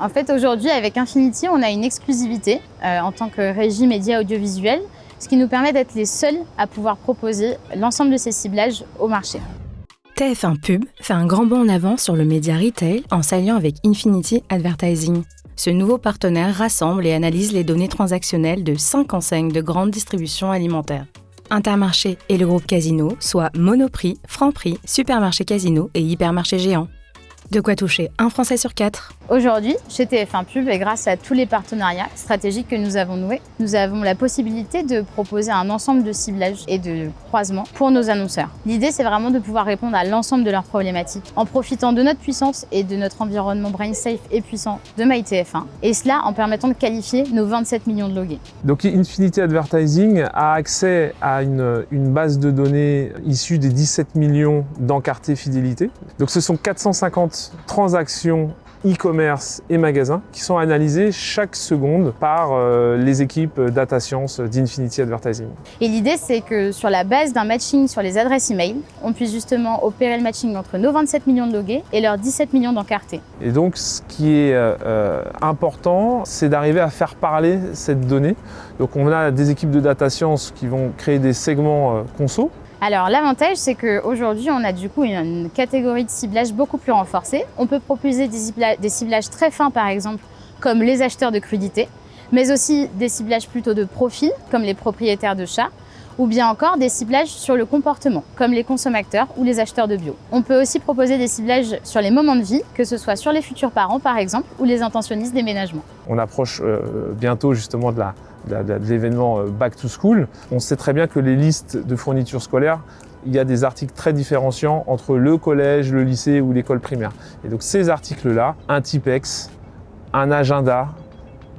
En fait, aujourd'hui, avec Infinity, on a une exclusivité en tant que régie média audiovisuel, ce qui nous permet d'être les seuls à pouvoir proposer l'ensemble de ces ciblages au marché. TF1 Pub fait un grand bond en avant sur le média retail en s'alliant avec Infinity Advertising. Ce nouveau partenaire rassemble et analyse les données transactionnelles de 5 enseignes de grande distribution alimentaire. Intermarché et le groupe Casino, soit Monoprix, Franprix, Supermarché Casino et Hypermarché Géant. De quoi toucher un Français sur 4. Aujourd'hui, chez TF1 Pub, et grâce à tous les partenariats stratégiques que nous avons noués, nous avons la possibilité de proposer un ensemble de ciblages et de croisements pour nos annonceurs. L'idée, c'est vraiment de pouvoir répondre à l'ensemble de leurs problématiques en profitant de notre puissance et de notre environnement brain safe et puissant de MyTF1, et cela en permettant de qualifier nos 27 millions de logués. Donc Infinity Advertising a accès à une base de données issue des 17 millions d'encartés fidélité. Donc ce sont 450 transactions e-commerce et magasins qui sont analysés chaque seconde par les équipes data science d'Infinity Advertising. Et l'idée, c'est que sur la base d'un matching sur les adresses email, on puisse justement opérer le matching entre nos 27 millions de logués et leurs 17 millions d'encartés. Et donc, ce qui est important, c'est d'arriver à faire parler cette donnée. Donc, on a des équipes de data science qui vont créer des segments conso. Alors l'avantage, c'est qu'aujourd'hui, on a du coup une catégorie de ciblage beaucoup plus renforcée. On peut proposer des ciblages très fins, par exemple, comme les acheteurs de crudité, mais aussi des ciblages plutôt de profil, comme les propriétaires de chats, ou bien encore des ciblages sur le comportement, comme les consommateurs ou les acheteurs de bio. On peut aussi proposer des ciblages sur les moments de vie, que ce soit sur les futurs parents, par exemple, ou les intentionnistes déménagement. On approche bientôt justement de l'événement Back to School. On sait très bien que les listes de fournitures scolaires, il y a des articles très différenciants entre le collège, le lycée ou l'école primaire. Et donc ces articles-là, un Tipex, un agenda,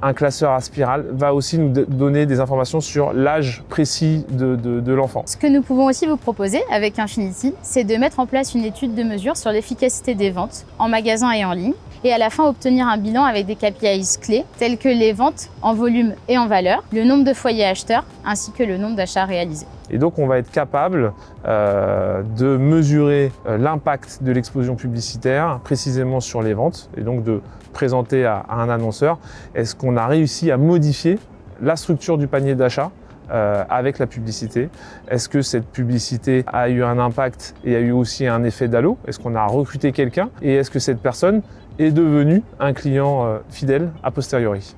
un classeur à spirale va aussi nous donner des informations sur l'âge précis de l'enfant. Ce que nous pouvons aussi vous proposer avec Infinity, c'est de mettre en place une étude de mesure sur l'efficacité des ventes en magasin et en ligne, et à la fin obtenir un bilan avec des KPIs clés tels que les ventes en volume et en valeur, le nombre de foyers acheteurs ainsi que le nombre d'achats réalisés. Et donc on va être capable de mesurer l'impact de l'explosion publicitaire précisément sur les ventes et donc de présenter à un annonceur est-ce qu'on a réussi à modifier la structure du panier d'achat avec la publicité. Est-ce que cette publicité a eu un impact et a eu aussi un effet d'halo? Est-ce qu'on a recruté quelqu'un? Et est-ce que cette personne est devenu un client fidèle a posteriori?